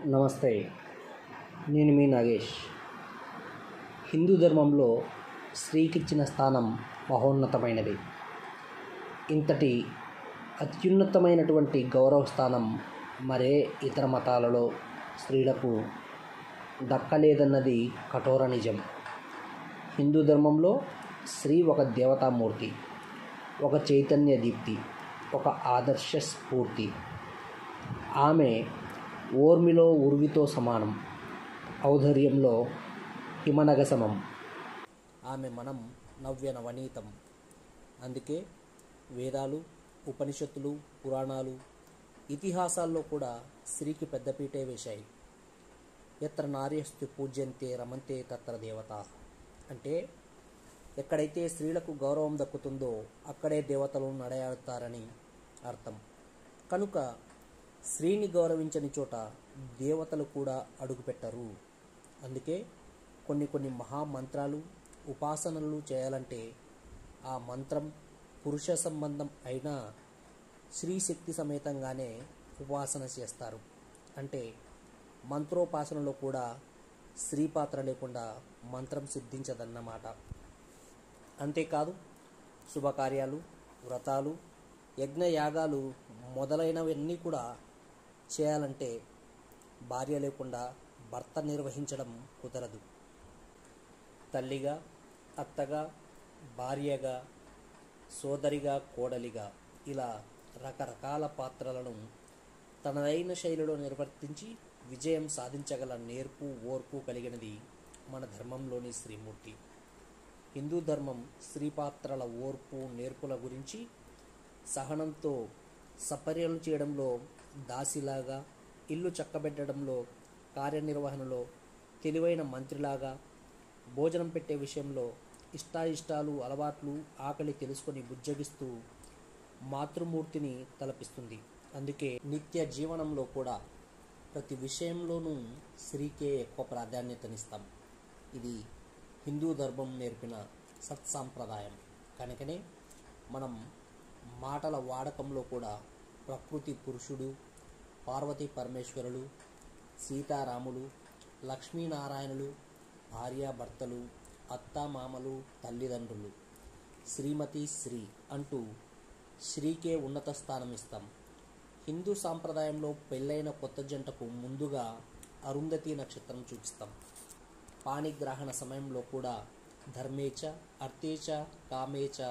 నమస్తే. నేను మీ నాగేష్. హిందూ ధర్మంలో స్త్రీకిచ్చిన స్థానం మహోన్నతమైనది. ఇంతటి అత్యున్నతమైనటువంటి గౌరవ స్థానం మరే ఇతర మతాలలో స్త్రీలకు దక్కలేదన్నది కఠోర నిజం. హిందూ ధర్మంలో స్త్రీ ఒక దేవతామూర్తి, ఒక చైతన్య దీప్తి, ఒక ఆదర్శ స్ఫూర్తి. ఆమె ఓర్మిలో ఉర్వితో సమానం, ఔదార్యంలో హిమనగసమం. ఆమె మనం నవ్య నవనీతం. అందుకే వేదాలు, ఉపనిషత్తులు, పురాణాలు, ఇతిహాసాల్లో కూడా స్త్రీకి పెద్దపీటే వేశాయి. ఎత్ర నార్యస్తు పూజ్యంతే రమంతే తత్ర దేవత. అంటే ఎక్కడైతే స్త్రీలకు గౌరవం దక్కుతుందో అక్కడే దేవతలు నడయాడుతారని అర్థం. కనుక స్త్రీని గౌరవించని చోట దేవతలు కూడా అడుగుపెట్టరు. అందుకే కొన్ని మహామంత్రాలు, ఉపాసనలు చేయాలంటే ఆ మంత్రం పురుష సంబంధం అయినా స్త్రీ శక్తి సమేతంగానే ఉపాసన చేస్తారు. అంటే మంత్రోపాసనలో కూడా స్త్రీ పాత్ర లేకుండా మంత్రం సిద్ధించదన్నమాట. అంతేకాదు శుభకార్యాలు, వ్రతాలు, యజ్ఞయాగాలు మొదలైనవన్నీ కూడా చేయాలంటే భార్య లేకుండా భర్త నిర్వహించడం కుదరదు. తల్లిగా, అత్తగా, భార్యగా, సోదరిగా, కోడలిగా ఇలా రకరకాల పాత్రలను తనదైన శైలిలో నిర్వర్తించి విజయం సాధించగల నేర్పు, ఓర్పు కలిగినది మన ధర్మంలోని స్త్రీమూర్తి. హిందూ ధర్మం స్త్రీ పాత్రల ఓర్పు, నేర్పుల గురించి సహనంతో సపర్యలు చేయడంలో దాసిలాగా, ఇల్లు చక్కబెట్టడంలో, కార్యనిర్వహణలో తెలివైన మంత్రిలాగా, భోజనం పెట్టే విషయంలో ఇష్టాయిష్టాలు, అలవాట్లు, ఆకలి తెలుసుకొని బుజ్జగిస్తూ మాతృమూర్తిని తలపిస్తుంది. అందుకే నిత్య జీవనంలో కూడా ప్రతి విషయంలోనూ స్త్రీకే ఎక్కువ ప్రాధాన్యతనిస్తాం. ఇది హిందూ ధర్మం నేర్పిన సత్సాంప్రదాయం. కనుకనే మనం మాటల వాడకంలో కూడా ప్రకృతి పురుషుడు, పార్వతీ పరమేశ్వరులు, సీతారాములు, లక్ష్మీనారాయణులు, భార్యాభర్తలు, అత్తామామలు, తల్లిదండ్రులు, శ్రీమతి, శ్రీ అంటూ శ్రీకే ఉన్నత స్థానం ఇస్తాం. హిందూ సాంప్రదాయంలో పెళ్ళైన కొత్త జంటకు ముందుగా అరుంధతి నక్షత్రం చూపిస్తాం. పాణిగ్రహణ సమయంలో కూడా ధర్మేచ, అర్థేచ, కామేచ,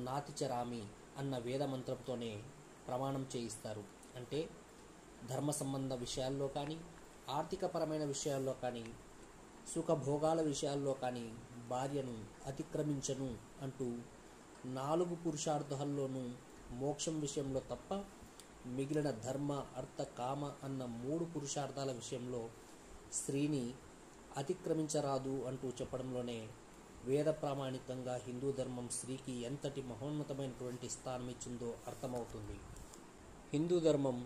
నాతిచరామి అన్న వేద మంత్రంతోనే ప్రమాణం చేయిస్తారు. అంటే ధర్మ సంబంధ విషయాల్లో కానీ, ఆర్థికపరమైన విషయాల్లో కానీ, సుఖభోగాల విషయాల్లో కానీ భార్యను అతిక్రమించను అంటూ 4 పురుషార్థాల్లోనూ మోక్షం విషయంలో తప్ప మిగిలిన ధర్మ, అర్థ, కామ అన్న 3 పురుషార్థాల విషయంలో స్త్రీని అతిక్రమించరాదు అంటూ చెప్పడంలోనే వేద ప్రామాణికంగా హిందూ ధర్మం స్త్రీకి ఎంతటి మహోన్నతమైనటువంటి స్థానం ఇచ్చిందో అర్థమవుతుంది. హిందూ ధర్మం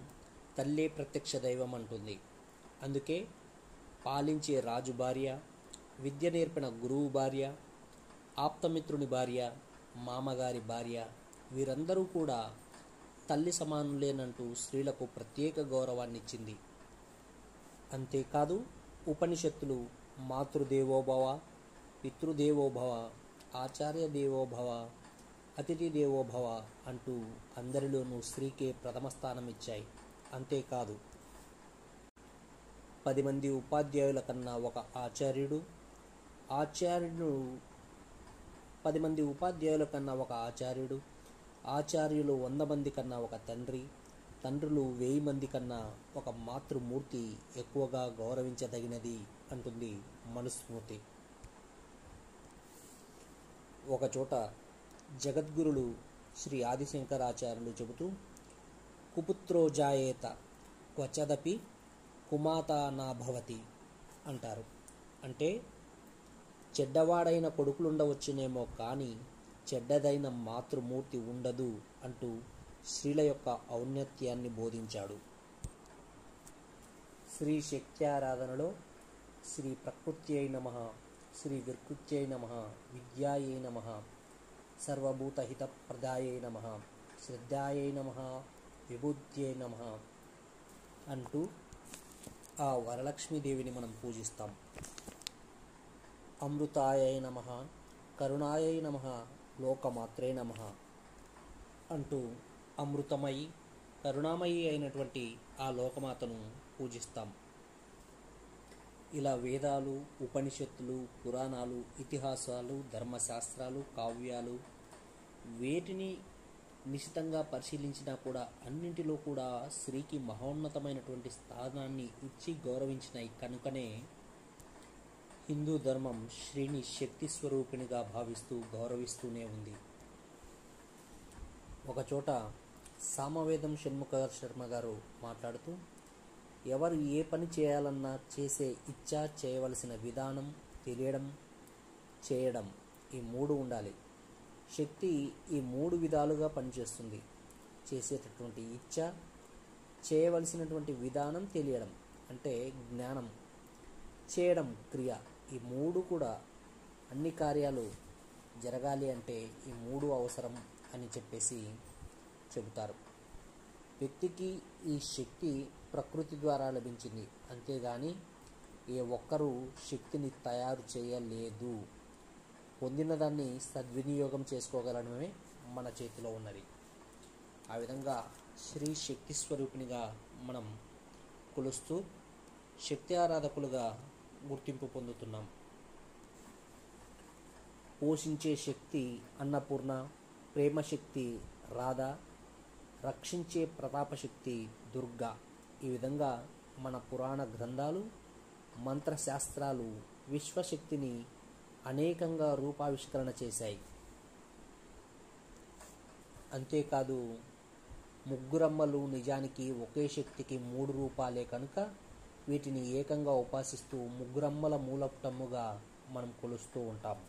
తల్లే ప్రత్యక్ష దైవం అంటుంది. అందుకే పాలించే రాజు భార్య, విద్య నేర్పిన గురువు భార్య, ఆప్తమిత్రుని భార్య, మామగారి భార్య వీరందరూ కూడా తల్లి సమానులేనంటూ స్త్రీలకు ప్రత్యేక గౌరవాన్నిచ్చింది. అంతేకాదు ఉపనిషత్తులు మాతృదేవోభవ, పితృదేవోభవ, ఆచార్య దేవోభవ, అతిథి దేవోభవ అంటూ అందరిలోనూ స్త్రీకే ప్రథమ స్థానం ఇచ్చాయి. అంతేకాదు 10 మంది ఉపాధ్యాయుల కన్నా ఒక ఆచార్యుడు, 10 మంది ఉపాధ్యాయుల కన్నా ఒక ఆచార్యుడు, ఆచార్యులు 100 మంది కన్నా ఒక తండ్రి, తండ్రులు 1000 మంది కన్నా ఒక మాతృమూర్తి ఎక్కువగా గౌరవించదగినది అంటుంది మనుస్మృతి. ఒకచోట జగద్గురులు శ్రీ ఆదిశంకరాచార్యులు చెబుతూ కుపుత్రో జాయేత క్వచదపి కుమాతా నా భవతి అంటారు. అంటే చెడ్డవాడైన కొడుకులుండవచ్చునేమో కానీ చెడ్డదైన మాతృమూర్తి ఉండదు అంటూ స్త్రీల యొక్క ఔన్నత్యాన్ని బోధించాడు. శ్రీ శక్త్యారాధనలో శ్రీ ప్రకృత్యై నమః, శ్రీ వికృత్యై నమః, విద్యాయై నమః, సర్వభూతహితప్రదాయై నమః, శ్రద్ధాయై నమః, విభూత్యై నమః అంటూ ఆ వరలక్ష్మీదేవిని మనం పూజిస్తాం. అమృతాయై నమః, కరుణాయై నమః, లోకమాత్రే నమః అంటూ అమృతమయి కరుణామయి అయినటువంటి ఆ లోకమాతను పూజిస్తాం. ఇలా వేదాలు, ఉపనిషత్తులు, పురాణాలు, ఇతిహాసాలు, ధర్మశాస్త్రాలు, కావ్యాలు వేటిని నిశితంగా పరిశీలించినా కూడా అన్నింటిలో కూడా స్త్రీకి మహోన్నతమైనటువంటి స్థానాన్ని ఇచ్చి గౌరవించినాయి. కనుకనే హిందూ ధర్మం స్త్రీని శక్తి స్వరూపిణిగా భావిస్తూ గౌరవిస్తూనే ఉంది. ఒకచోట సామవేదం షణ్ముఖ శర్మ గారు మాట్లాడుతూ, ఎవరు ఏ పని చేయాలన్నా చేసే ఇచ్చ, చేయవలసిన విధానం, తెలియడం, చేయడం ఈ మూడు ఉండాలి. శక్తి ఈ మూడు విధాలుగా పనిచేస్తుంది. చేసేటటువంటి ఇచ్చ, చేయవలసినటువంటి విధానం తెలియడం అంటే జ్ఞానం, చేయడం క్రియ, ఈ మూడు కూడా అన్ని కార్యాలు జరగాలి అంటే ఈ మూడు అవసరం అని చెప్పేసి చెబుతారు. వ్యక్తికి ఈ శక్తి ప్రకృతి ద్వారా లభించింది, అంతేగాని ఏ ఒక్కరూ శక్తిని తయారు చేయలేదు. పొందిన దాన్ని సద్వినియోగం చేసుకోగలడమే మన చేతిలో ఉన్నది. ఆ విధంగా శ్రీ శక్తి స్వరూపిణిగా మనం కొలుస్తూ శక్తి ఆరాధకులుగా గుర్తింపు పొందుతున్నాం. పోషించే శక్తి అన్నపూర్ణ, ప్రేమశక్తి రాధ, రక్షించే ప్రతాపశక్తి దుర్గా. ఈ విధంగా మన పురాణ గ్రంథాలు, మంత్రశాస్త్రాలు విశ్వశక్తిని అనేకంగా రూపావిష్కరణ చేశాయి. అంతేకాదు ముగ్గురమ్మలు నిజానికి ఒకే శక్తికి మూడు రూపాలే కనుక వీటిని ఏకంగా ఉపాసిస్తూ ముగ్గురమ్మల మూలపుటమ్ముగా మనం కొలుస్తూ ఉంటాం.